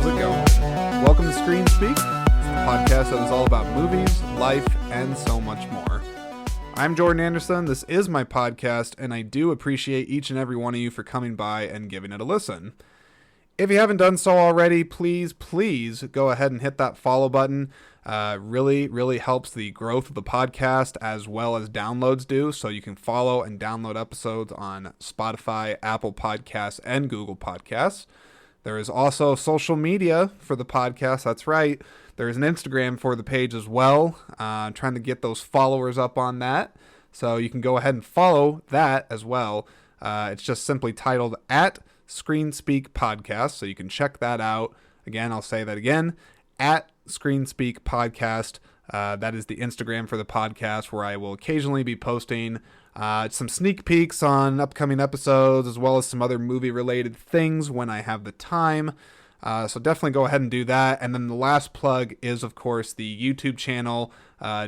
how's it going? Welcome to Screen Speak, the podcast that is all about movies, life, and so much more. I'm Jordan Anderson, this is my podcast, and I do appreciate each and every one of you for coming by and giving it a listen. If you haven't done so already, please go ahead and hit that follow button. Really helps the growth of the podcast as well as downloads do, so you can follow and download episodes on Spotify, Apple Podcasts, and Google Podcasts. There is also social media for the podcast. That's right. There is an Instagram for the page as well. Trying to get those followers up on that. So you can go ahead and follow that as well. It's just simply titled at Screen Speak Podcast. So you can check that out. Again, I'll say that again. At Screen Speak Podcast. That is the Instagram for the podcast, where I will occasionally be posting some sneak peeks on upcoming episodes, as well as some other movie-related things when I have the time. So definitely go ahead and do that. And then the last plug is, of course, the YouTube channel,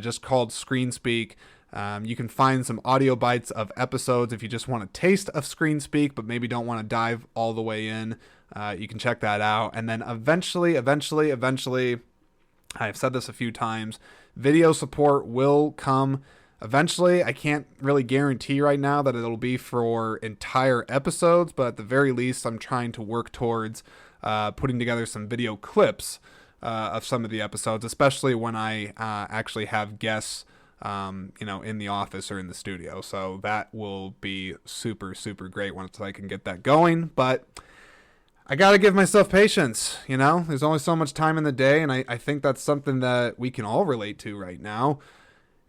just called Screen Speak. You can find some audio bites of episodes if you just want a taste of Screen Speak, but maybe don't want to dive all the way in. You can check that out. And then eventually, I've said this a few times, video support will come eventually. I can't really guarantee right now that it'll be for entire episodes, but at the very least, I'm trying to work towards putting together some video clips of some of the episodes, especially when I actually have guests, in the office or in the studio. So that will be super great once I can get that going. But I got to give myself patience. There's only so much time in the day, and I think that's something that we can all relate to right now.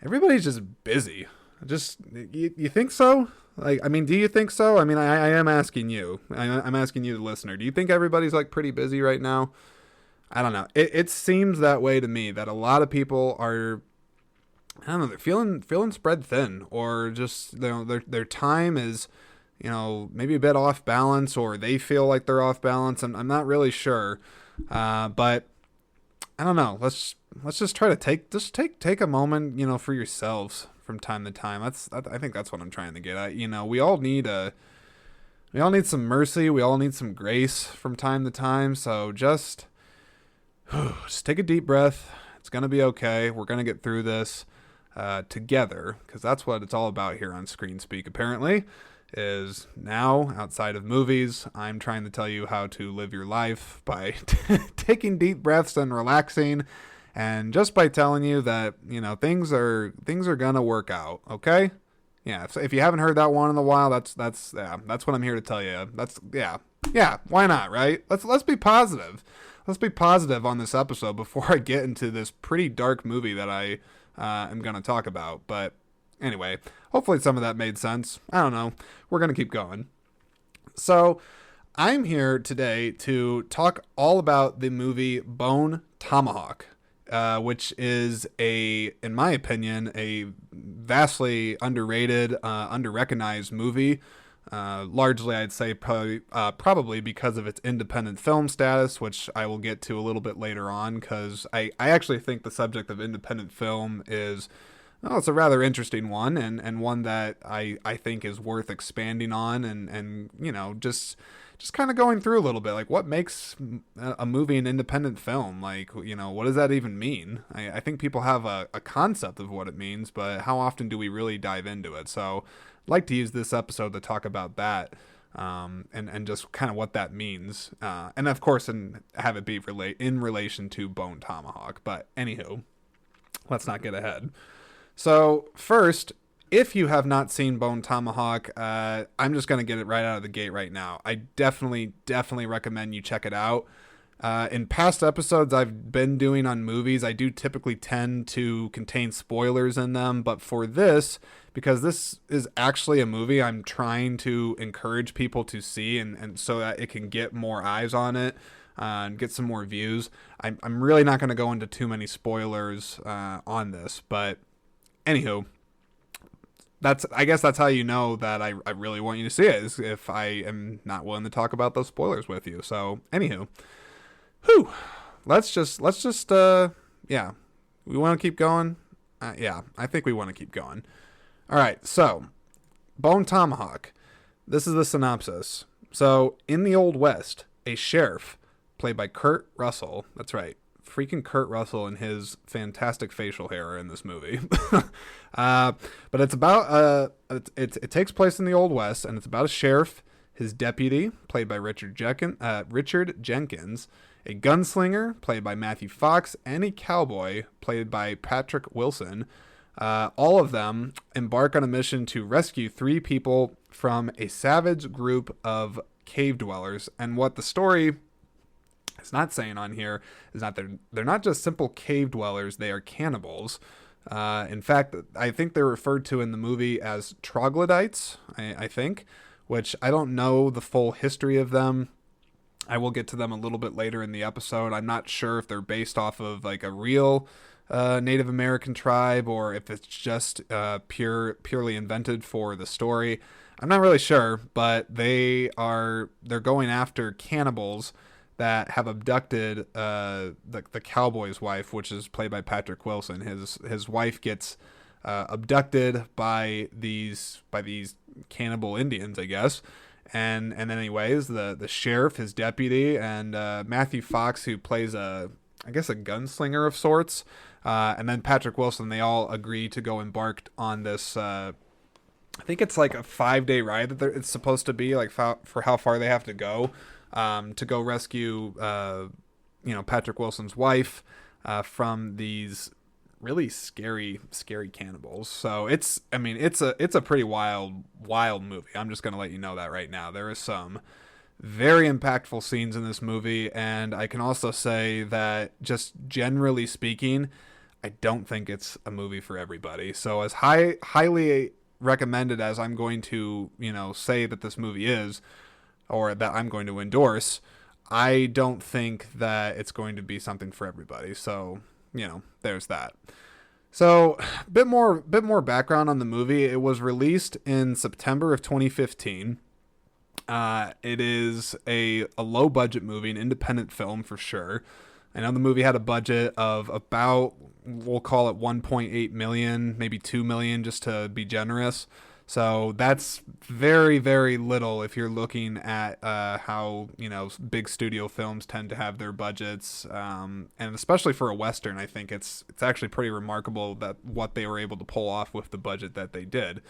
Everybody's just busy. You think so? Do you think so? I am asking you. I'm asking you, the listener. Do you think everybody's pretty busy right now? I don't know. It seems that way to me, that a lot of people are, they're feeling spread thin, or just, their time is, maybe a bit off balance, or they feel like they're off balance. I'm not really sure. But I don't know. Let's just try to take a moment, for yourselves from time to time. I think that's what I'm trying to get at. We all need some mercy. We all need some grace from time to time. So just take a deep breath. It's going to be okay. We're going to get through this together, because that's what it's all about here on Screen Speak, apparently. Is now, outside of movies, I'm trying to tell you how to live your life by taking deep breaths and relaxing, and just by telling you that, things are gonna work out, okay? Yeah, if you haven't heard that one in a while, that's what I'm here to tell you. Yeah, why not, right? Let's be positive. Let's be positive on this episode before I get into this pretty dark movie that I am gonna talk about. But anyway, hopefully some of that made sense. I don't know. We're going to keep going. So I'm here today to talk all about the movie Bone Tomahawk, which is in my opinion, a vastly underrated, underrecognized movie. Largely, I'd say probably because of its independent film status, which I will get to a little bit later on, because I actually think the subject of independent film is... Well, it's a rather interesting one, and one that I think is worth expanding on, and just kind of going through a little bit, what makes a movie an independent film? What does that even mean? I think people have a concept of what it means, but how often do we really dive into it? So I'd like to use this episode to talk about that, and just kind of what that means, and of course, and have it be in relation to Bone Tomahawk. But anywho, let's not get ahead. So first, if you have not seen Bone Tomahawk, I'm just going to get it right out of the gate right now. I definitely recommend you check it out. In past episodes I've been doing on movies, I do typically tend to contain spoilers in them. But for this, because this is actually a movie I'm trying to encourage people to see, and so that it can get more eyes on it, and get some more views, I'm really not going to go into too many spoilers on this. But anywho, I guess that's how you know that I really want you to see it, is if I am not willing to talk about those spoilers with you. So anywho, let's just we want to keep going. I think we want to keep going. All right, so Bone Tomahawk. This is the synopsis. So in the Old West, a sheriff, played by Kurt Russell. That's right. Freaking Kurt Russell and his fantastic facial hair are in this movie. But it's about it takes place in the Old West, and it's about a sheriff, his deputy, played by Richard Jenkins, a gunslinger, played by Matthew Fox, and a cowboy, played by Patrick Wilson. All of them embark on a mission to rescue 3 people from a savage group of cave dwellers. And what the story is not saying on here is that they're not just simple cave dwellers, they are cannibals. In fact, I think they're referred to in the movie as troglodytes, I think, which I don't know the full history of them. I will get to them a little bit later in the episode. I'm not sure if they're based off of like a real Native American tribe or if it's just purely invented for the story. I'm not really sure, but they're going after cannibals that have abducted the cowboy's wife, which is played by Patrick Wilson. His wife gets abducted by these cannibal Indians, I guess. And anyways, the sheriff, his deputy, and Matthew Fox, who plays a gunslinger of sorts, and then Patrick Wilson, they all agree to go embark on this. I think it's like a 5-day ride that it's supposed to be, like for how far they have to go rescue, Patrick Wilson's wife from these really scary cannibals. So it's a pretty wild movie. I'm just going to let you know that right now. There is some very impactful scenes in this movie, and I can also say that just generally speaking, I don't think it's a movie for everybody. So as highly recommended as I'm going to, say that this movie is, or that I'm going to endorse, I don't think that it's going to be something for everybody. So, there's that. So, bit more background on the movie. It was released in September of 2015. It is a low budget movie, an independent film for sure. I know the movie had a budget of about, we'll call it 1.8 million, maybe 2 million, just to be generous. So that's very, very little if you're looking at how, big studio films tend to have their budgets. And especially for a Western, I think it's actually pretty remarkable that what they were able to pull off with the budget that they did.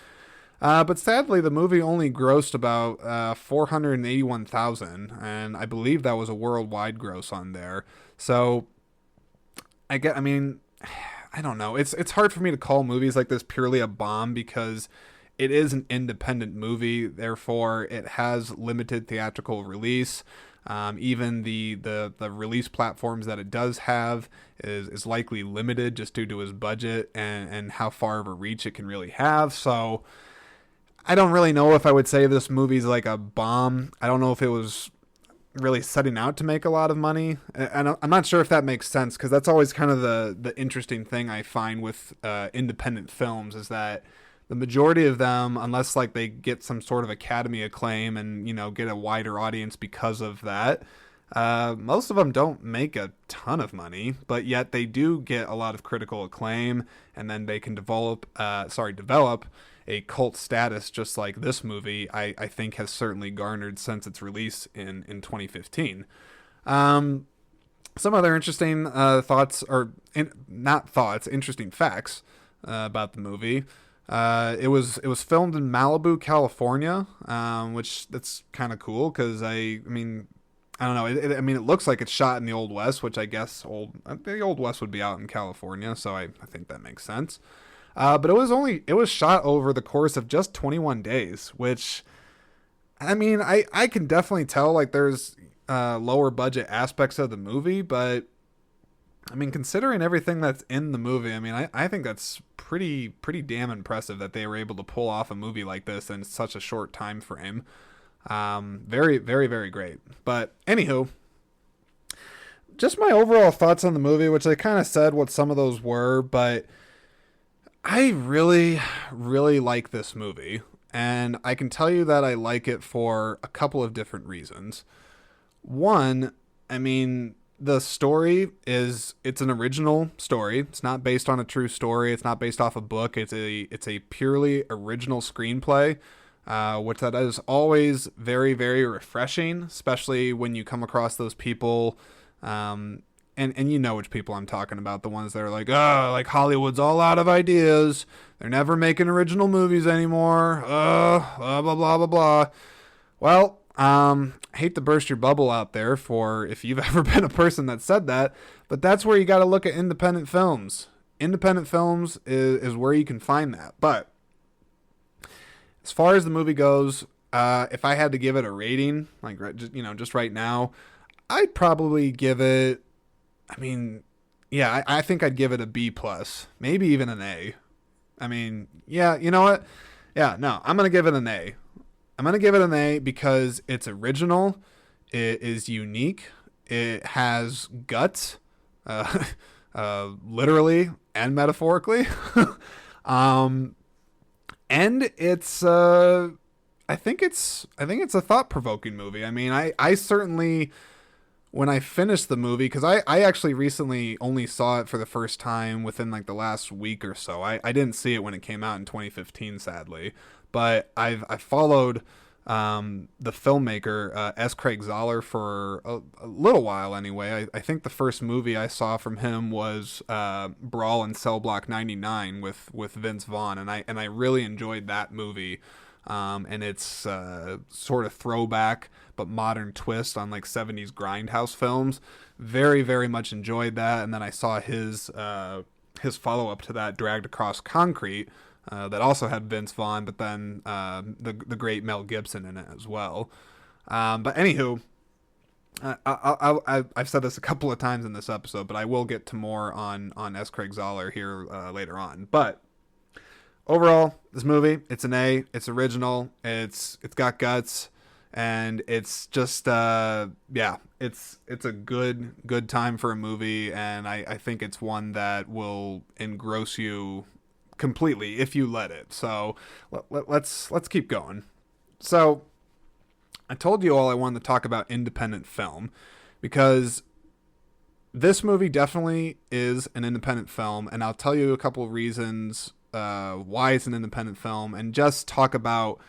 But sadly, the movie only grossed about 481,000, and I believe that was a worldwide gross on there. So I don't know. It's hard for me to call movies like this purely a bomb because it is an independent movie. Therefore, it has limited theatrical release. Even the release platforms that it does have is likely limited just due to its budget and how far of a reach it can really have. So I don't really know if I would say this movie's like a bomb. I don't know if it was really setting out to make a lot of money. And I'm not sure if that makes sense, because that's always kind of the interesting thing I find with independent films is that the majority of them, unless like they get some sort of Academy acclaim and, get a wider audience because of that, most of them don't make a ton of money, but yet they do get a lot of critical acclaim, and then they can develop a cult status just like this movie, I think has certainly garnered since its release in 2015. Some other interesting interesting facts about the movie. It was filmed in Malibu, California, which that's kind of cool because I don't know. It looks like it's shot in the Old West, which I guess the Old West would be out in California, so I think that makes sense. But it was shot over the course of just 21 days, which, I can definitely tell like there's lower budget aspects of the movie, but considering everything that's in the movie, I think that's pretty damn impressive that they were able to pull off a movie like this in such a short time frame. Very, very, very great. But anywho, just my overall thoughts on the movie, which I kind of said what some of those were, but I really, really like this movie, and I can tell you that I like it for a couple of different reasons. One, the story it's an original story. It's not based on a true story. It's not based off a book. It's a purely original screenplay which that is always very, very refreshing, especially when you come across those people. And you know which people I'm talking about, the ones that are like, oh, like Hollywood's all out of ideas. They're never making original movies anymore. Blah, blah, blah, blah, blah. Well, I hate to burst your bubble out there for if you've ever been a person that said that, but that's where you got to look at independent films. Independent films is where you can find that. But as far as the movie goes, if I had to give it a rating, like just right now, I'd probably give it. I mean, yeah, I think I'd give it a B plus, maybe even an A. I mean, yeah, you know what? Yeah, no, I'm gonna give it an A. I'm gonna give it an A because it's original, it is unique, it has guts, literally and metaphorically, and it's. I think it's a thought-provoking movie. I mean, I certainly, when I finished the movie, because I actually recently only saw it for the first time within like the last week or so. I didn't see it when it came out in 2015, sadly. But I followed the filmmaker, S. Craig Zahler, for a little while anyway. I think the first movie I saw from him was Brawl in Cell Block 99 with Vince Vaughn, and I really enjoyed that movie. And it's sort of throwback but modern twist on like 70s grindhouse films. Very, very much enjoyed that. And then I saw his follow-up to that, Dragged Across Concrete, that also had Vince Vaughn, but then the great Mel Gibson in it as well. But anywho, I've said this a couple of times in this episode, but I will get to more on S. Craig Zahler here later on. But overall, this movie, it's an A. It's original. It's got guts, and it's just it's a good time for a movie, and I think it's one that will engross you completely if you let it. So let's keep going. So I told you all I wanted to talk about independent film because this movie definitely is an independent film, and I'll tell you a couple of reasons why it's an independent film, and just talk about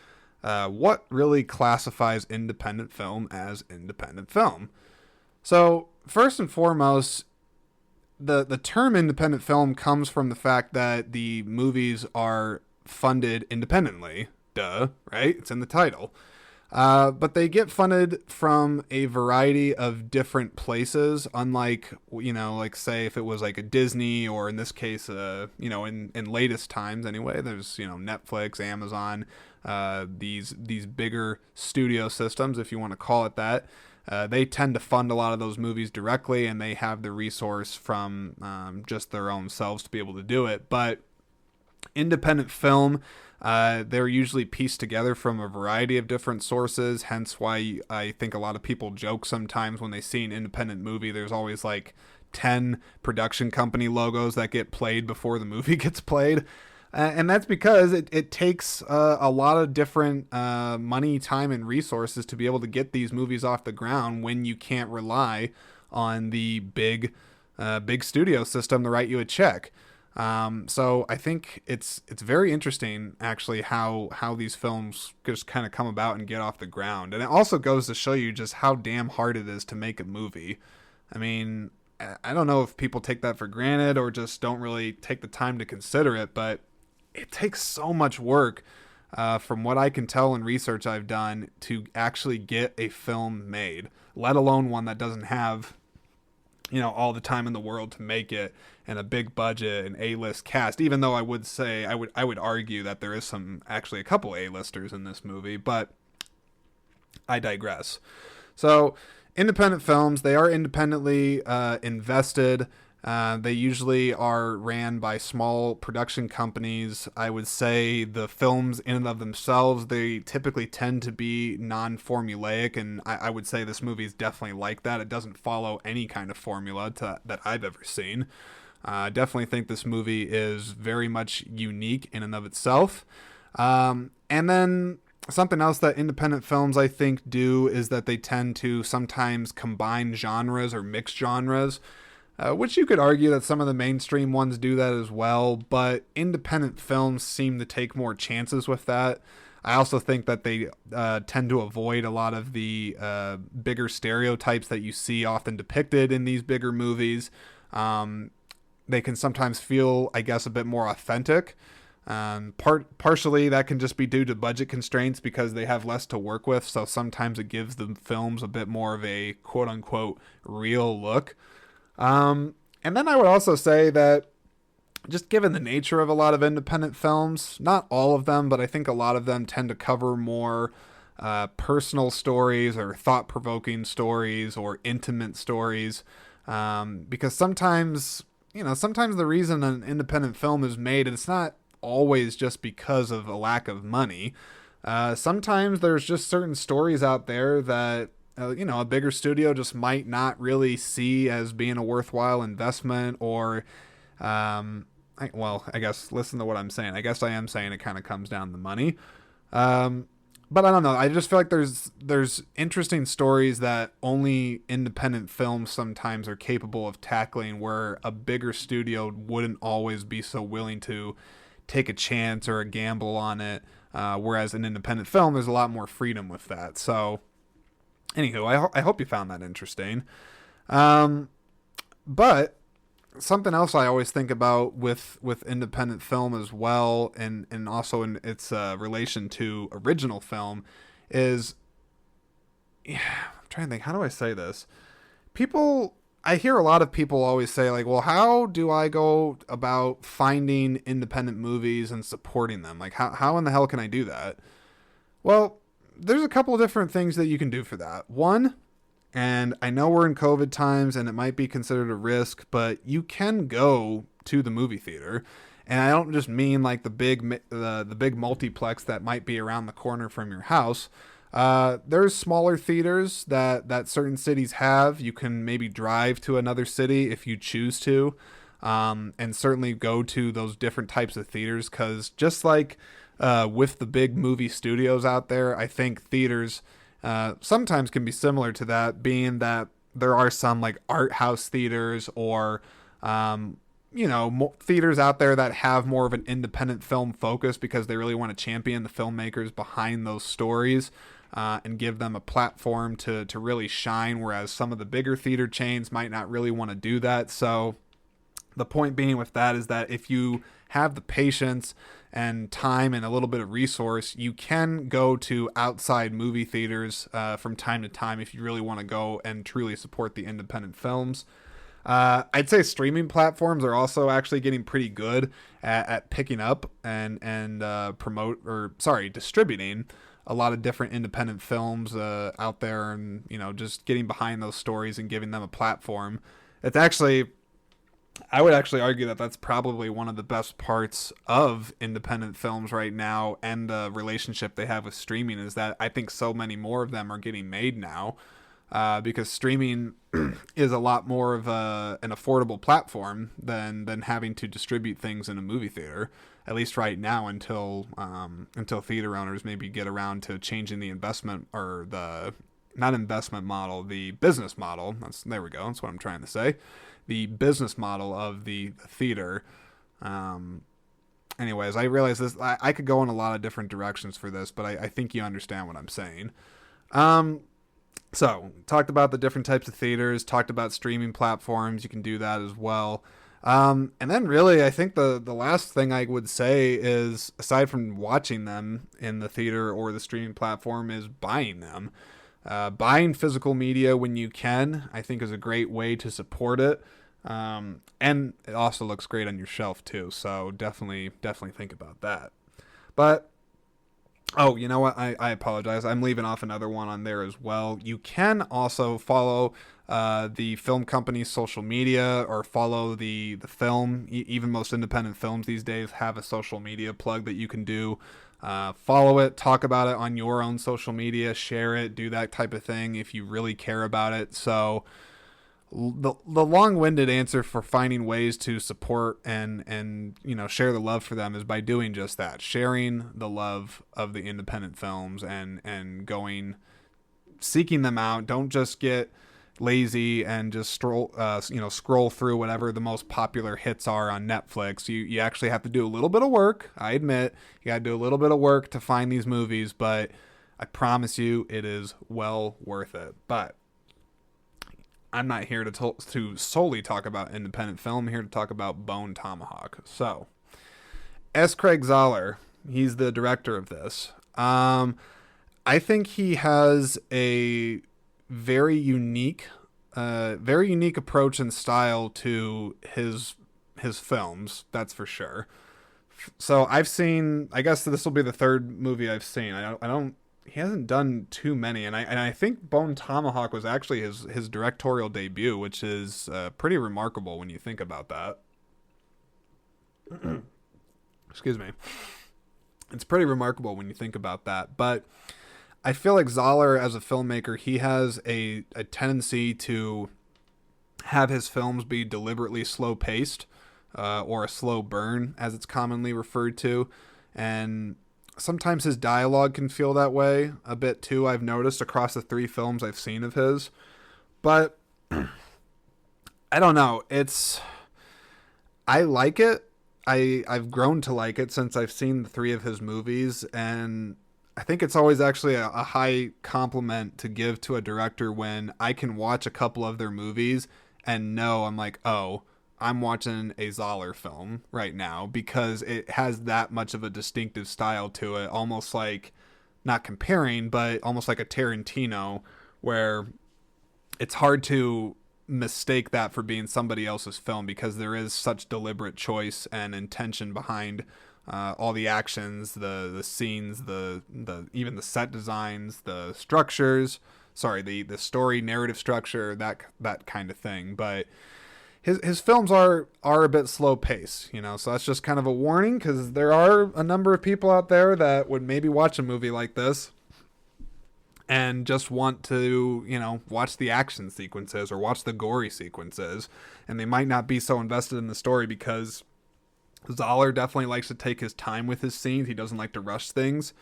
what really classifies independent film as independent film. So first and foremost, the term independent film comes from the fact that the movies are funded independently. Duh, right? It's in the title. But they get funded from a variety of different places, unlike, like say if it was like a Disney, or in this case, in latest times anyway, there's, Netflix, Amazon, these bigger studio systems, if you want to call it that. They tend to fund a lot of those movies directly, and they have the resource from just their own selves to be able to do it. But independent film, they're usually pieced together from a variety of different sources, hence why I think a lot of people joke sometimes when they see an independent movie, there's always like 10 production company logos that get played before the movie gets played. And that's because it takes a lot of different money, time, and resources to be able to get these movies off the ground when you can't rely on the big studio system to write you a check. So I think it's very interesting actually how these films just kind of come about and get off the ground. And it also goes to show you just how damn hard it is to make a movie. I mean, I don't know if people take that for granted or just don't really take the time to consider it, but it takes so much work, from what I can tell in research I've done, to actually get a film made, let alone one that doesn't have all the time in the world to make it, and a big budget and A-list cast, even though I would argue that there is actually a couple A-listers in this movie, but I digress. So independent films, they are independently invested. They usually are ran by small production companies. I would say the films in and of themselves, they typically tend to be non-formulaic, and I would say this movie is definitely like that. It doesn't follow any kind of formula that I've ever seen. I definitely think this movie is very much unique in and of itself. And then something else that independent films, I think, do is that they tend to sometimes combine genres or mix genres. Which you could argue that some of the mainstream ones do that as well, but independent films seem to take more chances with that. I also think that they tend to avoid a lot of the bigger stereotypes that you see often depicted in these bigger movies. They can sometimes feel, I guess, a bit more authentic. Partially that can just be due to budget constraints because they have less to work with. So sometimes it gives the films a bit more of a quote unquote real look. And then I would also say that just given the nature of a lot of independent films, not all of them, but I think a lot of them tend to cover more personal stories or thought-provoking stories or intimate stories. Because sometimes, sometimes the reason an independent film is made, it's not always just because of a lack of money. Sometimes there's just certain stories out there that, a bigger studio just might not really see as being a worthwhile investment or, I guess listen to what I'm saying. I guess I am saying it kind of comes down to money. But I don't know. I just feel like there's interesting stories that only independent films sometimes are capable of tackling, where a bigger studio wouldn't always be so willing to take a chance or a gamble on it. Whereas an independent film, there's a lot more freedom with that. So, anywho, I hope you found that interesting. But something else I always think about with independent film as well, and also in its relation to original film, is, I'm trying to think, how do I say this? I hear a lot of people always say, like, well, how do I go about finding independent movies and supporting them? Like, how in the hell can I do that? Well, there's a couple of different things that you can do for that. One, and I know we're in COVID times and it might be considered a risk, but you can go to the movie theater. And I don't just mean like the big multiplex that might be around the corner from your house. There's smaller theaters that certain cities have. You can maybe drive to another city if you choose to, and certainly go to those different types of theaters, because just like with the big movie studios out there, I think theaters sometimes can be similar to that, being that there are some like art house theaters or theaters out there that have more of an independent film focus because they really want to champion the filmmakers behind those stories and give them a platform to really shine, whereas some of the bigger theater chains might not really want to do that. So the point being with that is that if you have the patience and time and a little bit of resource, you can go to outside movie theaters from time to time if you really want to go and truly support the independent films. I'd say streaming platforms are also actually getting pretty good at picking up and distributing a lot of different independent films out there, and just getting behind those stories and giving them a platform. It's actually, I would actually argue that that's probably one of the best parts of independent films right now, and the relationship they have with streaming, is that I think so many more of them are getting made now, because streaming is a lot more of an affordable platform than having to distribute things in a movie theater, at least right now, until theater owners maybe get around to changing the investment, or the not investment model, the business model. There we go. That's what I'm trying to say. The business model of the theater. Anyways, I realize this. I could go in a lot of different directions for this, but I think you understand what I'm saying. So, talked about the different types of theaters, talked about streaming platforms. You can do that as well. And then really, I think the last thing I would say is, aside from watching them in the theater or the streaming platform, is buying them. Buying physical media when you can, I think, is a great way to support it. And it also looks great on your shelf too. So definitely think about that. But, oh, you know what? I apologize. I'm leaving off another one on there as well. You can also follow the film company's social media, or follow the film. Even most independent films these days have a social media plug that you can do. Follow it, talk about it on your own social media, share it, do that type of thing if you really care about it. So the long-winded answer for finding ways to support and share the love for them is by doing just that, sharing the love of the independent films and seeking them out. Don't just get lazy and just scroll through whatever the most popular hits are on Netflix. You actually have to do a little bit of work. I admit you got to do a little bit of work to find these movies, but I promise you it is well worth it. But I'm not here to solely talk about independent film. I'm here to talk about Bone Tomahawk. So, S. Craig Zahler, he's the director of this. I think he has a very unique approach and style to his films. That's for sure. So I've seen. I guess this will be the third movie I've seen. I don't. He hasn't done too many, and I think Bone Tomahawk was actually his directorial debut, which is pretty remarkable when you think about that. Excuse me. It's pretty remarkable when you think about that, but I feel like Zahler, as a filmmaker, he has a tendency to have his films be deliberately slow-paced, or a slow burn, as it's commonly referred to, and sometimes his dialogue can feel that way a bit too, I've noticed across the 3 films I've seen of his. But I don't know. I like it. I've grown to like it since I've seen the 3 of his movies, and I think it's always actually a high compliment to give to a director when I can watch a couple of their movies and know I'm like, oh, I'm watching a Zahler film right now, because it has that much of a distinctive style to it, almost like, not comparing, but almost like a Tarantino, where it's hard to mistake that for being somebody else's film, because there is such deliberate choice and intention behind all the actions, the scenes, the even the set designs, the structures, the story narrative structure, that kind of thing. But his films are a bit slow pace, so that's just kind of a warning, because there are a number of people out there that would maybe watch a movie like this and just want to, watch the action sequences or watch the gory sequences, and they might not be so invested in the story, because Zahler definitely likes to take his time with his scenes. He doesn't like to rush things.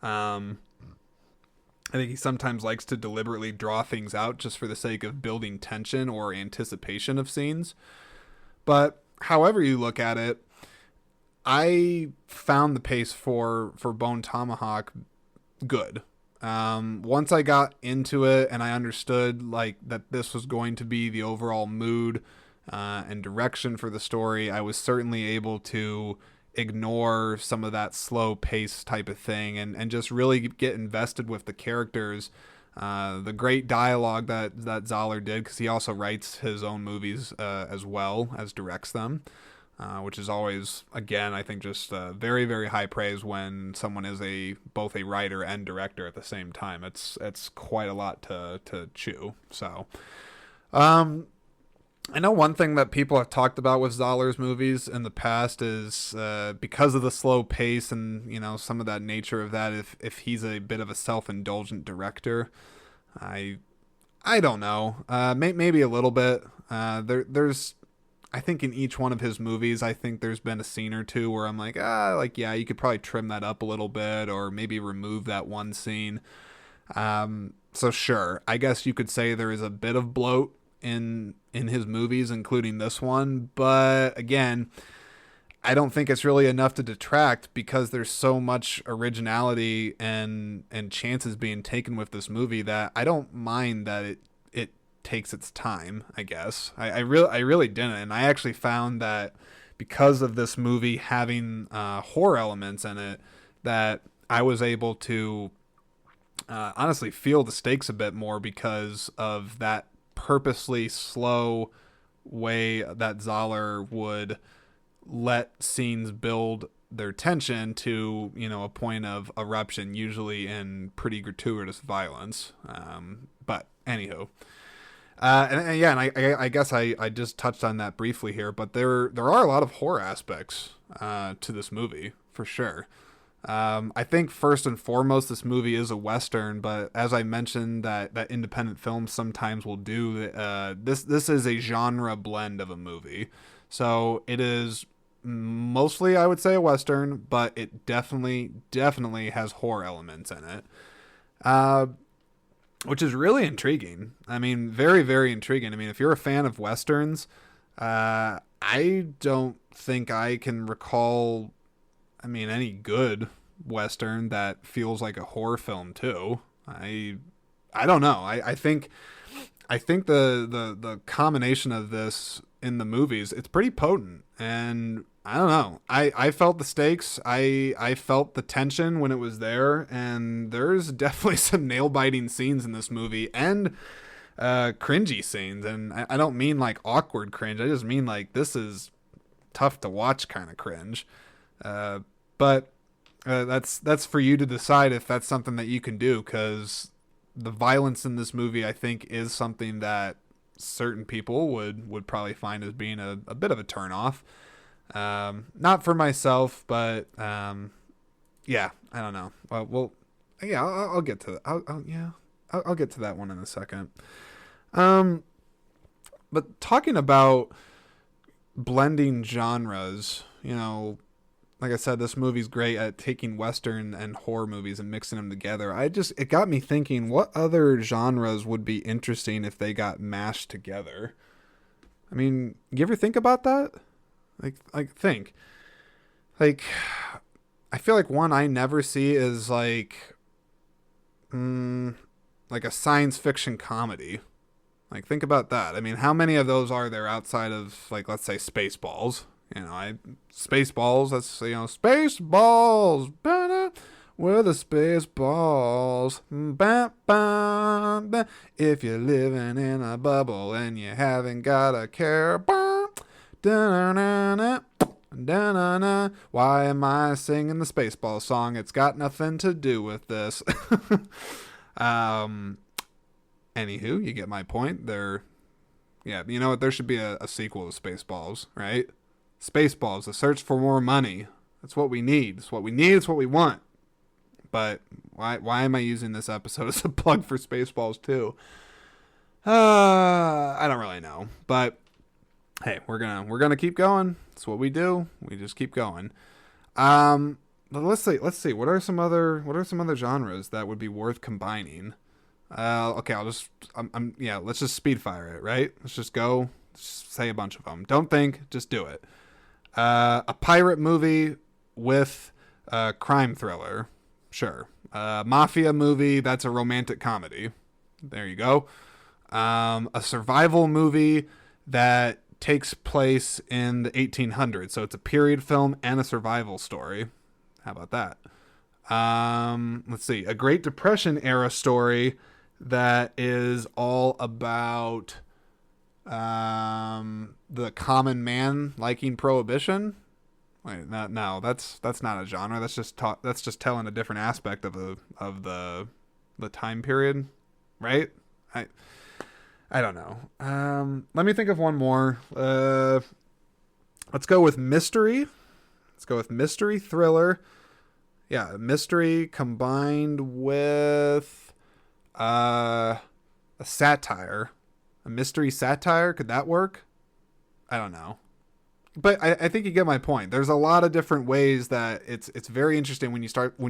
I think he sometimes likes to deliberately draw things out just for the sake of building tension or anticipation of scenes. But however you look at it, I found the pace for Bone Tomahawk good. Once I got into it and I understood like that this was going to be the overall mood and direction for the story, I was certainly able to ignore some of that slow pace type of thing and just really get invested with the characters. The great dialogue that Zahler did, because he also writes his own movies as well as directs them, which is always, again, I think just very, very high praise when someone is both a writer and director at the same time. It's quite a lot to chew. So I know one thing that people have talked about with Zahler's movies in the past is because of the slow pace and, some of that nature of that, if he's a bit of a self-indulgent director. I don't know. Maybe a little bit. There's, I think in each one of his movies, I think there's been a scene or two where I'm like, yeah, you could probably trim that up a little bit or maybe remove that one scene. So sure, I guess you could say there is a bit of bloat in his movies, including this one, but again, I don't think it's really enough to detract, because there's so much originality and chances being taken with this movie that I don't mind that it takes its time, I guess. I really didn't, and I actually found that because of this movie having horror elements in it, that I was able to honestly feel the stakes a bit more because of that purposely slow way that Zahler would let scenes build their tension to, a point of eruption, usually in pretty gratuitous violence. But anywho, and I guess I just touched on that briefly here, but there are a lot of horror aspects to this movie for sure. I think first and foremost, this movie is a Western, but as I mentioned, that independent films sometimes will do, this is a genre blend of a movie. So it is mostly, I would say, a Western, but it definitely has horror elements in it. which is really intriguing. I mean, very, very intriguing. I mean, if you're a fan of Westerns, I don't think I can recall, I mean, any good Western that feels like a horror film too. I don't know. I think the combination of this in the movies, it's pretty potent. And I don't know. I felt the stakes. I felt the tension when it was there, and there's definitely some nail biting scenes in this movie, and cringy scenes. And I don't mean like awkward cringe. I just mean like this is tough to watch kind of cringe. But that's for you to decide if that's something that you can do, because the violence in this movie, I think, is something that certain people would probably find as being a bit of a turnoff. Not for myself, but yeah, I don't know. Well, yeah, I'll get to that. I'll get to that one in a second. But talking about blending genres, like I said, this movie's great at taking Western and horror movies and mixing them together. It got me thinking, what other genres would be interesting if they got mashed together? I mean, you ever think about that? Think. I feel like one I never see is like a science fiction comedy. Think about that. I mean, how many of those are there outside of, let's say, Spaceballs? Spaceballs, that's, Spaceballs, we're the Spaceballs. If you're living in a bubble and you haven't got a care. Why am I singing the Spaceballs song? It's got nothing to do with this. Anywho, you get my point. Yeah, you know what? There should be a sequel to Spaceballs, right? Spaceballs, the search for more money. That's what we need. It's what we need. It's what we want. But why am I using this episode as a plug for Spaceballs too? I don't really know. But hey, we're gonna keep going. That's what we do. We just keep going. But let's see. What are some other genres that would be worth combining? Okay, let's just speed fire it, right? Let's just go. Just say a bunch of them. Don't think, just do it. A pirate movie with a crime thriller. Sure. Mafia movie that's a romantic comedy. There you go. A survival movie that takes place in the 1800s. So it's a period film and a survival story. How about that? Let's see. A Great Depression era story that is all about the common man liking prohibition. Wait, no, that's not a genre. That's just telling a different aspect of the time period, right? I don't know. Let me think of one more. Let's go with mystery. Let's go with mystery thriller. Yeah, mystery combined with a satire. A mystery satire, could that work? I don't know. But I think you get my point. There's a lot of different ways that it's very interesting when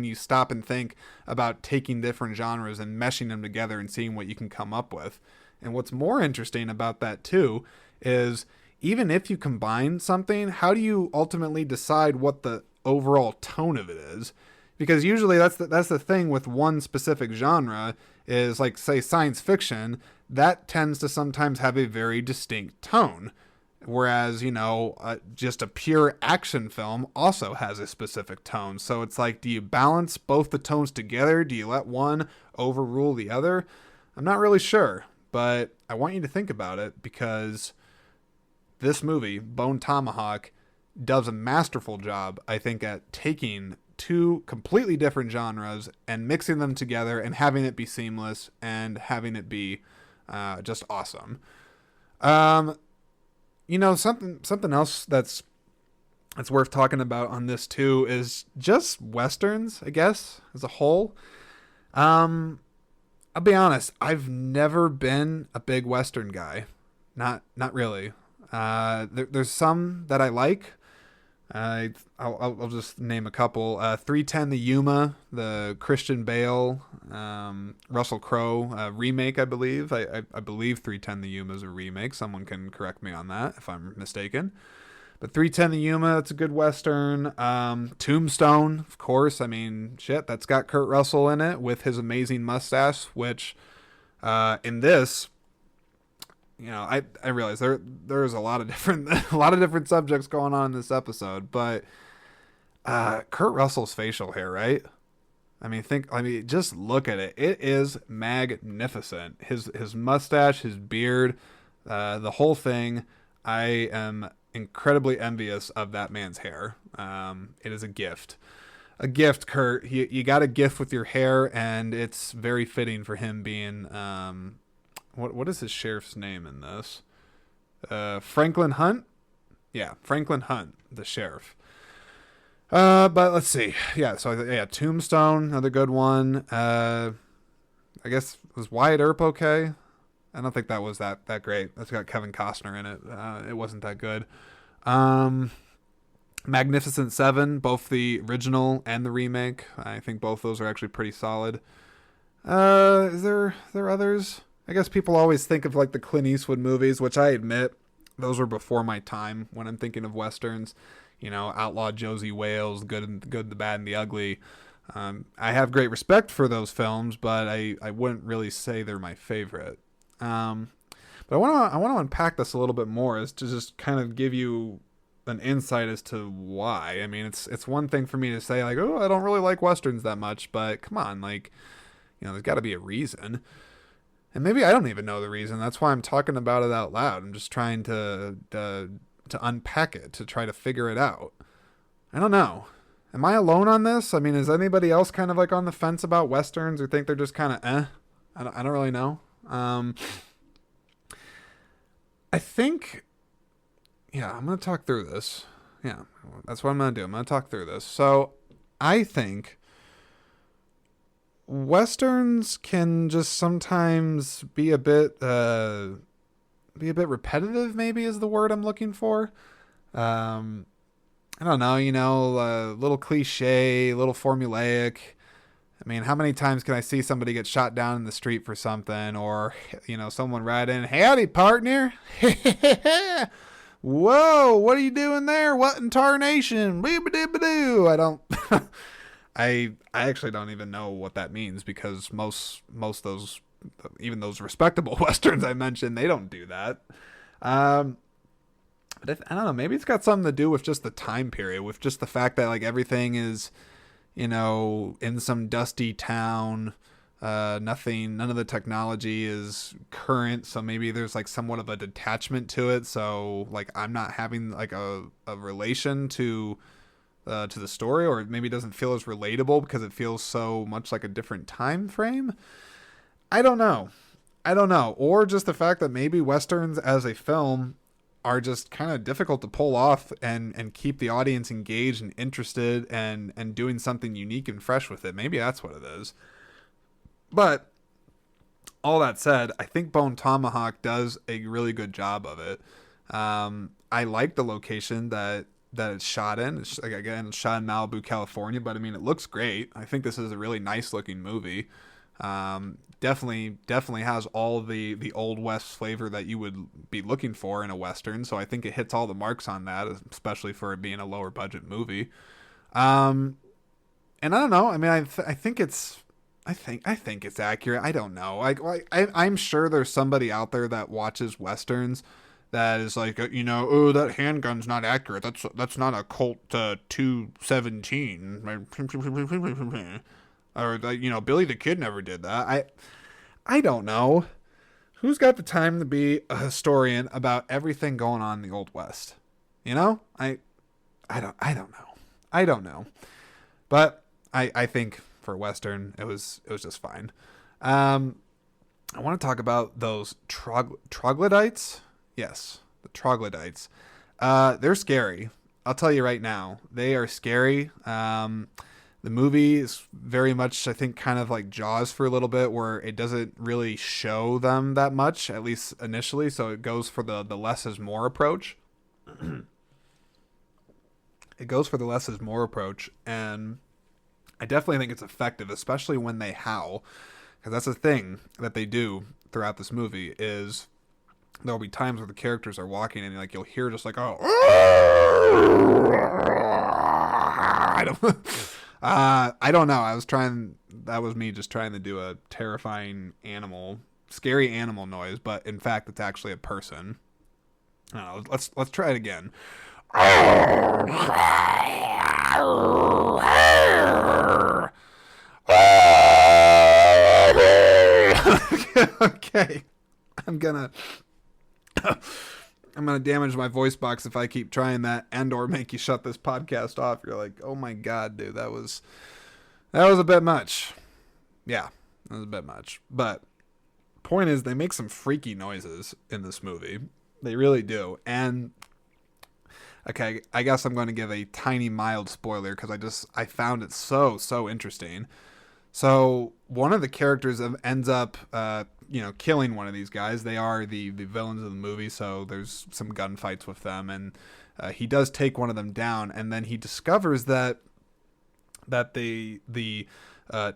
you stop and think about taking different genres and meshing them together and seeing what you can come up with. And what's more interesting about that too is even if you combine something, how do you ultimately decide what the overall tone of it is? Because usually that's the thing with one specific genre is, like, say, science fiction, that tends to sometimes have a very distinct tone. Whereas, just a pure action film also has a specific tone. So it's like, do you balance both the tones together? Do you let one overrule the other? I'm not really sure, but I want you to think about it, because this movie, Bone Tomahawk, does a masterful job, I think, at taking two completely different genres and mixing them together and having it be seamless and having it be just awesome. Something else that's worth talking about on this too is just Westerns, I guess, as a whole. I'll be honest, I've never been a big Western guy. Not really. There's some that I like. I'll just name a couple. 310 The Yuma, the Christian Bale, Russell Crowe remake, I believe. I believe 310 The Yuma is a remake. Someone can correct me on that if I'm mistaken. But 310 The Yuma, it's a good Western. Tombstone, of course. I mean, shit, that's got Kurt Russell in it with his amazing mustache, which in this, I realize there's a lot of different subjects going on in this episode, but Kurt Russell's facial hair, right? Just look at it. It is magnificent. His mustache, his beard, the whole thing. I am incredibly envious of that man's hair. It is a gift. A gift, Kurt. You got a gift with your hair, and it's very fitting for him being what is his sheriff's name in this? Franklin Hunt? Yeah, Franklin Hunt, the sheriff. But let's see. Yeah, Tombstone, another good one. I guess, was Wyatt Earp okay? I don't think that was that great. That's got Kevin Costner in it. It wasn't that good. Magnificent Seven, both the original and the remake. I think both those are actually pretty solid. Is there others? I guess people always think of like the Clint Eastwood movies, which I admit those were before my time when I'm thinking of Westerns. Outlaw Josie Wales, Good, the Bad, and the Ugly. I have great respect for those films, but I wouldn't really say they're my favorite. But I want to unpack this a little bit more, is to just kind of give you an insight as to why. I mean, it's one thing for me to say like, oh, I don't really like Westerns that much, but come on, like, there's got to be a reason. And maybe I don't even know the reason. That's why I'm talking about it out loud. I'm just trying to unpack it, to try to figure it out. I don't know. Am I alone on this? I mean, is anybody else kind of like on the fence about Westerns, or think they're just kind of I don't really know. I think, I'm going to talk through this. Yeah, that's what I'm going to do. I'm going to talk through this. So I think Westerns can just sometimes be a bit repetitive, maybe is the word I'm looking for. I don't know, a little cliche, a little formulaic. I mean, how many times can I see somebody get shot down in the street for something, or, someone ride in, howdy, partner. Whoa, what are you doing there? What in tarnation? I don't... I actually don't even know what that means, because most those, even those respectable Westerns I mentioned, they don't do that. But I don't know, maybe it's got something to do with just the time period, with just the fact that like everything is, in some dusty town. None of the technology is current, so maybe there's like somewhat of a detachment to it. So like I'm not having like a relation to the story, or maybe it doesn't feel as relatable because it feels so much like a different time frame. I don't know. Or just the fact that maybe Westerns as a film are just kind of difficult to pull off and keep the audience engaged and interested and doing something unique and fresh with it. Maybe that's what it is. But all that said, I think Bone Tomahawk does a really good job of it. I like the location that it's shot in. It's shot in Malibu, California, but I mean, it looks great. I think this is a really nice looking movie. Definitely has all the Old West flavor that you would be looking for in a Western. So I think it hits all the marks on that, especially for it being a lower budget movie. And I don't know. I mean, I think it's accurate. I don't know. I'm sure there's somebody out there that watches Westerns that is like, oh, that handgun's not accurate. That's not a Colt 217. Or, Billy the Kid never did that. I don't know. Who's got the time to be a historian about everything going on in the Old West? I don't know. But I think for Western, it was just fine. I want to talk about those troglodytes. Yes, the troglodytes. They're scary. I'll tell you right now. They are scary. The movie is very much, I think, kind of like Jaws for a little bit, where it doesn't really show them that much, at least initially. So it goes for the less is more approach. It goes for the less is more approach, and I definitely think it's effective, especially when they howl, because that's the thing that they do throughout this movie. Is there'll be times where the characters are walking and like you'll hear just like, oh, I don't I don't know. That was me just trying to do a terrifying scary animal noise, but in fact it's actually a person. I don't know, let's try it again. Okay. I'm gonna damage my voice box if I keep trying that, and or make you shut this podcast off. You're like, oh my god, dude, that was a bit much. Yeah, that was a bit much. But point is, they make some freaky noises in this movie. They really do. And okay, I guess I'm going to give a tiny mild spoiler because I found it so interesting. So one of the characters ends up, killing one of these guys. They are the villains of the movie, so there's some gunfights with them, and he does take one of them down, and then he discovers that the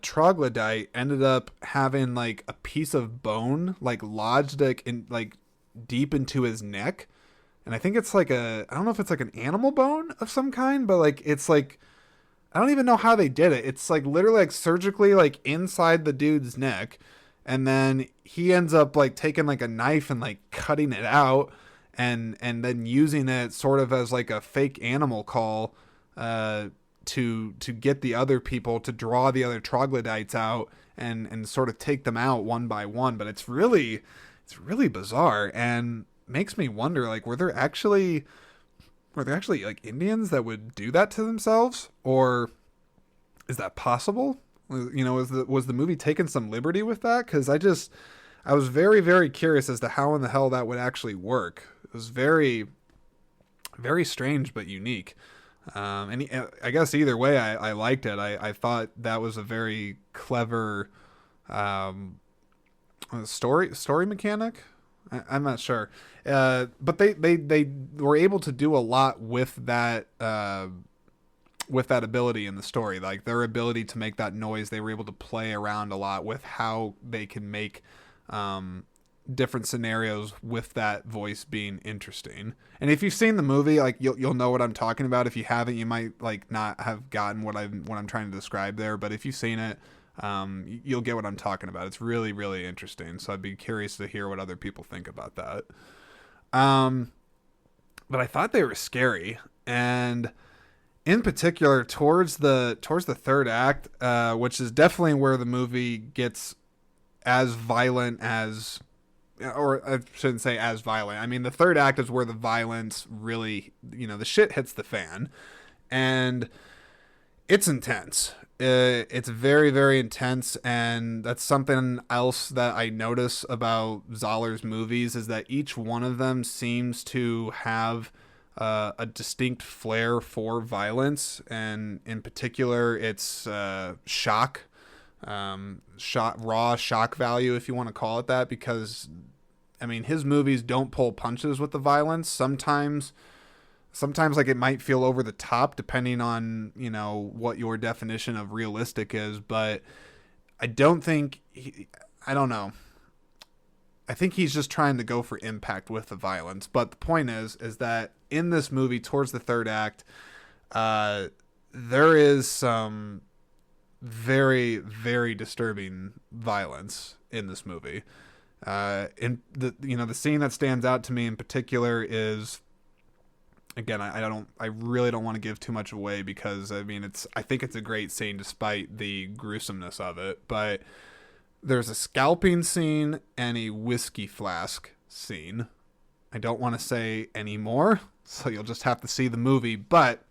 troglodyte ended up having like a piece of bone like lodged like deep into his neck, and I think it's like I don't know if it's like an animal bone of some kind, but like it's like, I don't even know how they did it. It's like literally like surgically like inside the dude's neck. And then he ends up like taking like a knife and like cutting it out and then using it sort of as like a fake animal call to get the other people to draw the other troglodytes out and sort of take them out one by one. But it's really bizarre and makes me wonder, like, were there actually like Indians that would do that to themselves, or is that possible? Was the movie taking some liberty with that? Because I was very, very curious as to how in the hell that would actually work. It was very, very strange but unique. And I guess either way, I liked it. I thought that was a very clever story mechanic. I'm not sure, but they were able to do a lot with that ability in the story. Like their ability to make that noise, they were able to play around a lot with how they can make different scenarios with that voice being interesting. And if you've seen the movie, like you'll know what I'm talking about. If you haven't, you might like not have gotten what I'm trying to describe there. But if you've seen it, you'll get what I'm talking about. It's really, really interesting. So I'd be curious to hear what other people think about that. But I thought they were scary, and in particular towards the third act, which is definitely where the movie gets as violent as, or I shouldn't say as violent. I mean, the third act is where the violence really, the shit hits the fan, and it's intense. It's very, very intense, and that's something else that I notice about Zahler's movies, is that each one of them seems to have a distinct flair for violence, and in particular, it's shock, raw shock value, if you want to call it that, because, I mean, his movies don't pull punches with the violence. Sometimes like it might feel over the top depending on, what your definition of realistic is, but I don't think I don't know. I think he's just trying to go for impact with the violence. But the point is that in this movie, towards the third act, there is some very, very disturbing violence in this movie. In the scene that stands out to me in particular is, again, I really don't want to give too much away, because I think it's a great scene despite the gruesomeness of it. But there's a scalping scene and a whiskey flask scene. I don't want to say any more, so you'll just have to see the movie. But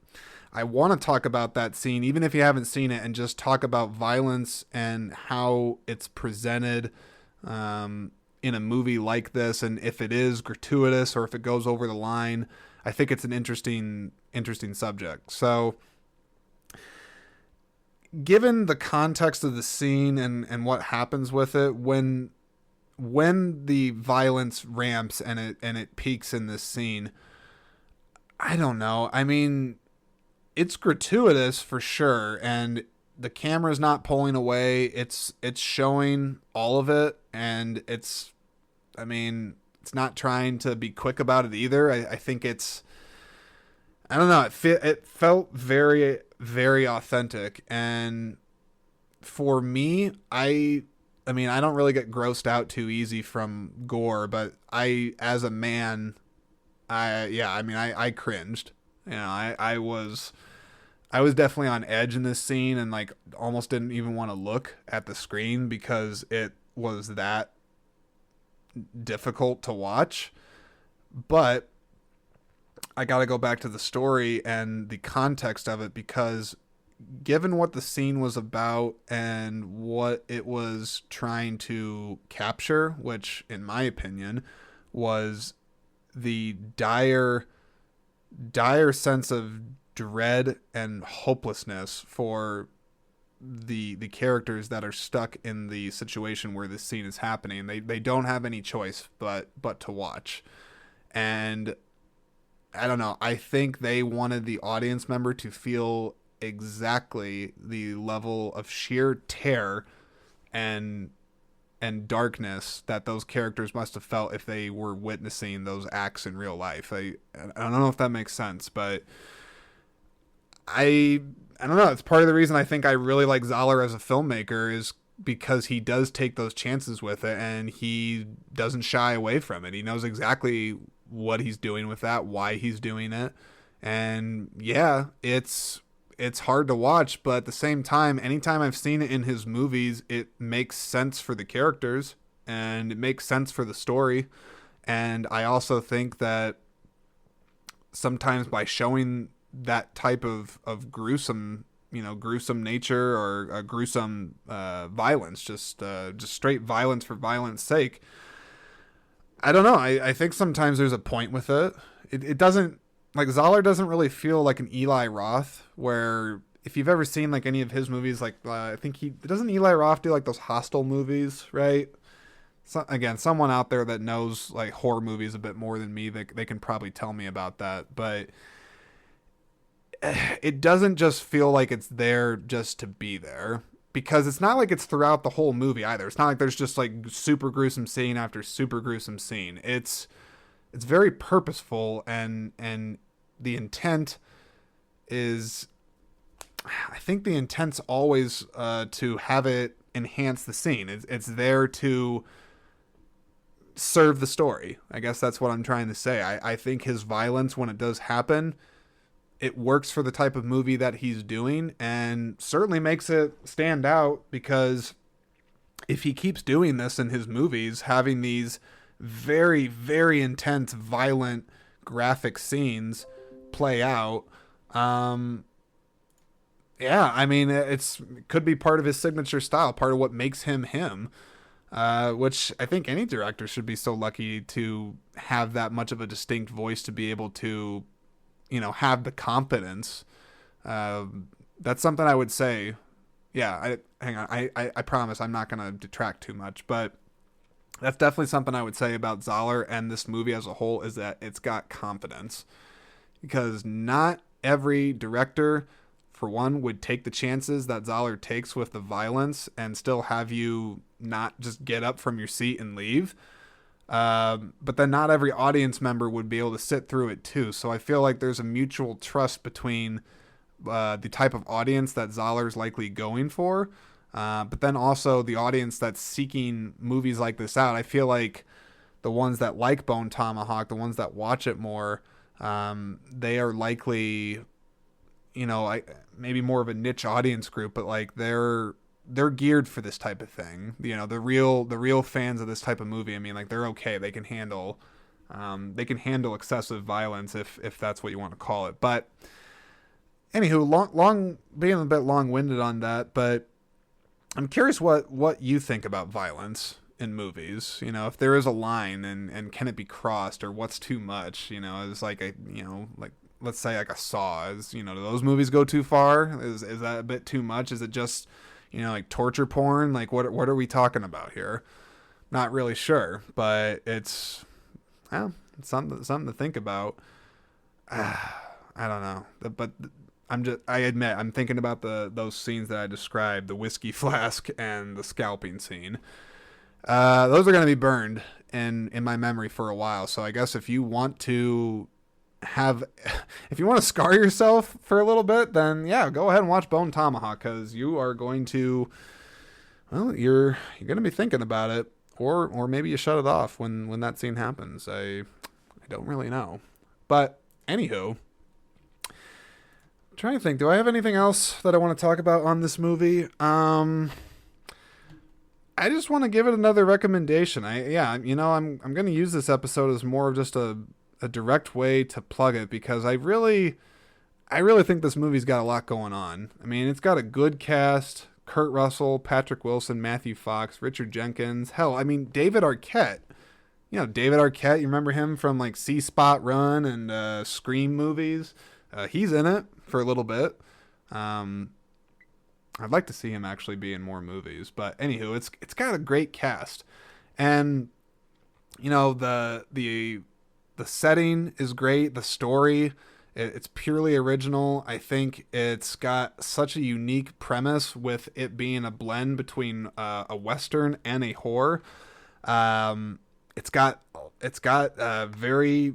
I want to talk about that scene, even if you haven't seen it, and just talk about violence and how it's presented in a movie like this, and if it is gratuitous or if it goes over the line. I think it's an interesting subject. So, given the context of the scene and what happens with it, when the violence ramps and it peaks in this scene, I don't know. I mean, it's gratuitous for sure, and the camera's not pulling away. It's showing all of it, and I mean, it's not trying to be quick about it either. I think I don't know. It felt very, very authentic, and for me, I mean, I don't really get grossed out too easy from gore, but as a man, I mean, I cringed. You know, I was definitely on edge in this scene, and like almost didn't even want to look at the screen because it was that difficult to watch. But I got to go back to the story and the context of it, because given what the scene was about and what it was trying to capture, which in my opinion was the dire sense of dread and hopelessness for the characters that are stuck in the situation where this scene is happening. They don't have any choice but to watch. And I don't know, I think they wanted the audience member to feel exactly the level of sheer terror and darkness that those characters must have felt if they were witnessing those acts in real life. I don't know if that makes sense, but I don't know. It's part of the reason I think I really like Zoller as a filmmaker, is because he does take those chances with it, and he doesn't shy away from it. He knows exactly what he's doing with that, why he's doing it. And yeah, it's hard to watch, but at the same time, anytime I've seen it in his movies, it makes sense for the characters and it makes sense for the story. And I also think that sometimes by showing that type of gruesome, gruesome nature, or gruesome violence, just straight violence for violence sake, I don't know. I think sometimes there's a point with it. It doesn't, like, Zoller doesn't really feel like an Eli Roth, where if you've ever seen like any of his movies, like I think doesn't Eli Roth do like those Hostel movies, right? So, again, someone out there that knows like horror movies a bit more than me, they can probably tell me about that. But it doesn't just feel like it's there just to be there, because it's not like it's throughout the whole movie either. It's not like there's just like super gruesome scene after super gruesome scene. It's very purposeful, and the intent is, I think the intent's always to have it enhance the scene. It's there to serve the story. I guess that's what I'm trying to say. I think his violence, when it does happen, it works for the type of movie that he's doing, and certainly makes it stand out, because if he keeps doing this in his movies, having these very, very intense, violent, graphic scenes play out, yeah, I mean, it could be part of his signature style, part of what makes him him, which I think any director should be so lucky to have that much of a distinct voice, to be able to, have the confidence. That's something I would say. Yeah, hang on. I promise I'm not going to detract too much, but that's definitely something I would say about Zoller and this movie as a whole, is that it's got confidence. Because not every director, for one, would take the chances that Zoller takes with the violence and still have you not just get up from your seat and leave. But then not every audience member would be able to sit through it too. So I feel like there's a mutual trust between the type of audience that Zoller's likely going for, but then also the audience that's seeking movies like this out. I feel like the ones that like Bone Tomahawk, the ones that watch it more, they are likely, maybe more of a niche audience group, but like they're geared for this type of thing. The real fans of this type of movie, I mean, like, they're okay. They can handle excessive violence, if that's what you want to call it. But anywho, long being a bit long-winded on that, but I'm curious what you think about violence in movies. If there is a line, and can it be crossed, or what's too much? It's like like, let's say like a Saw. Do those movies go too far? Is that a bit too much? Is it just like torture porn? Like, what are we talking about here? Not really sure, but it's something to think about. I don't know, but I admit, I'm thinking about those scenes that I described, the whiskey flask and the scalping scene. Those are going to be burned in my memory for a while. So I guess if you want to if you want to scar yourself for a little bit, then yeah, go ahead and watch Bone Tomahawk, because you are going to, well, you're going to be thinking about it, or maybe you shut it off when that scene happens. I don't really know, but anywho, I'm trying to think. Do I have anything else that I want to talk about on this movie? I just want to give it another recommendation. I'm going to use this episode as more of just a direct way to plug it, because I really think this movie's got a lot going on. I mean, it's got a good cast: Kurt Russell, Patrick Wilson, Matthew Fox, Richard Jenkins. Hell, I mean, David Arquette. You know, David Arquette, you remember him from like See Spot Run and Scream movies. He's in it for a little bit. I'd like to see him actually be in more movies, but anywho, it's got a great cast, and you know, the setting is great. The story, it's purely original. I think it's got such a unique premise, with it being a blend between a Western and a horror. It's got very,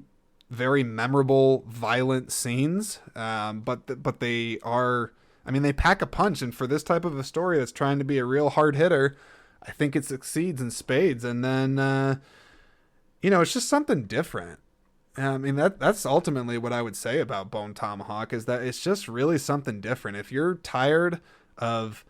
very memorable, violent scenes, but they are, I mean, they pack a punch, and for this type of a story that's trying to be a real hard hitter, I think it succeeds in spades. And then, it's just something different. I mean, that's ultimately what I would say about Bone Tomahawk, is that it's just really something different. If you're tired of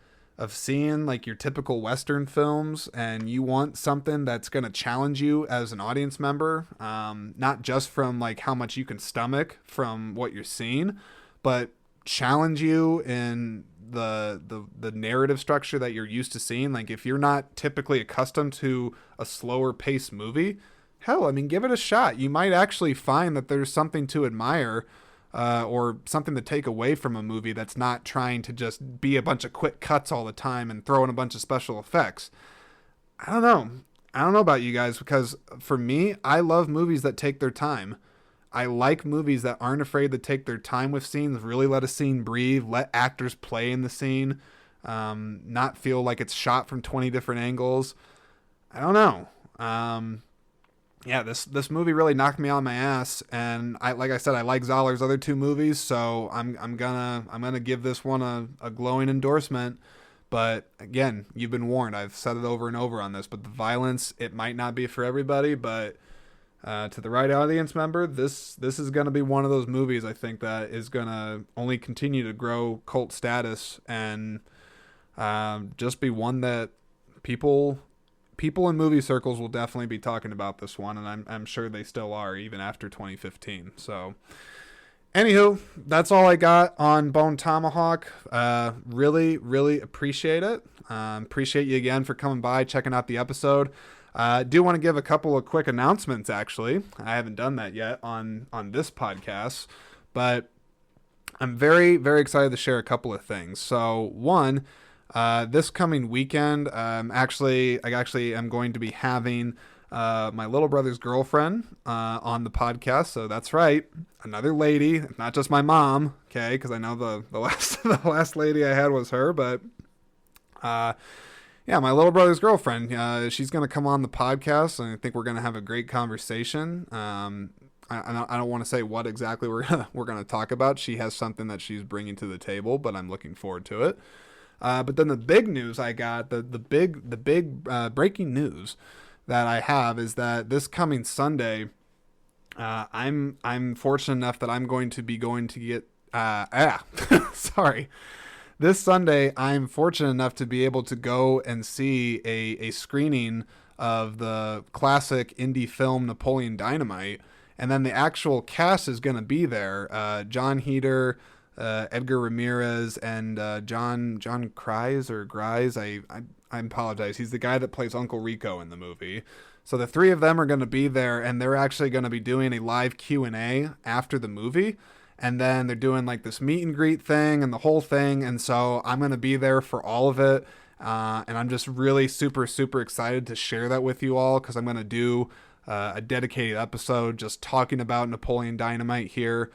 seeing like your typical Western films, and you want something that's going to challenge you as an audience member, not just from like how much you can stomach from what you're seeing, but challenge you in the narrative structure that you're used to seeing. Like, if you're not typically accustomed to a slower paced movie, hell, I mean, give it a shot. You might actually find that there's something to admire, or something to take away from a movie that's not trying to just be a bunch of quick cuts all the time and throw in a bunch of special effects. I don't know about you guys, because for me, I love movies that take their time. I like movies that aren't afraid to take their time with scenes, really let a scene breathe, let actors play in the scene, not feel like it's shot from 20 different angles. I don't know. This movie really knocked me on my ass, and like I said, I like Zoller's other two movies, so I'm gonna give this one a glowing endorsement. But again, you've been warned. I've said it over and over on this, but the violence, it might not be for everybody, but to the right audience member, this is gonna be one of those movies, I think, that is gonna only continue to grow cult status, and just be one that people in movie circles will definitely be talking about this one, and I'm sure they still are, even after 2015. So, anywho, that's all I got on Bone Tomahawk. Really, really appreciate it. Appreciate you again for coming by, checking out the episode. Do want to give a couple of quick announcements, actually. I haven't done that yet on this podcast, but I'm very, very excited to share a couple of things. So, one, this coming weekend, I actually am going to be having my little brother's girlfriend on the podcast. So that's right, another lady, not just my mom, okay? Because I know the last lady I had was her, but my little brother's girlfriend. She's gonna come on the podcast, and I think we're gonna have a great conversation. I don't want to say what exactly we're gonna talk about. She has something that she's bringing to the table, but I'm looking forward to it. But then the big news I got, the big breaking news that I have, is that this coming Sunday, I'm fortunate enough that I'm going to be going to get sorry. This Sunday, I'm fortunate enough to be able to go and see a screening of the classic indie film Napoleon Dynamite, and then the actual cast is going to be there. John Heder, Edgar Ramirez, and John Kryes or Grise. I apologize. He's the guy that plays Uncle Rico in the movie. So the three of them are going to be there, and they're actually going to be doing a live Q&A after the movie. And then they're doing like this meet and greet thing and the whole thing. And so I'm going to be there for all of it. And I'm just really super, super excited to share that with you all, because I'm going to do a dedicated episode just talking about Napoleon Dynamite here.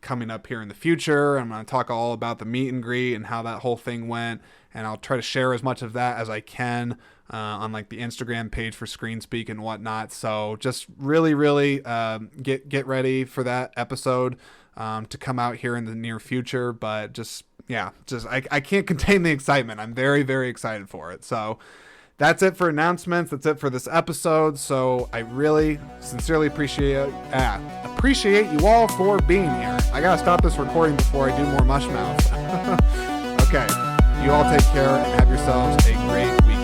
coming up here in the future. I'm going to talk all about the meet and greet and how that whole thing went, and I'll try to share as much of that as I can on like the Instagram page for Screen Speak and whatnot. So just really get ready for that episode to come out here in the near future. But I can't contain the excitement. I'm very excited for it. So that's it for announcements. That's it for this episode. So I really sincerely appreciate you all for being here. I gotta stop this recording before I do more mush mouth. Okay, you all take care and have yourselves a great week.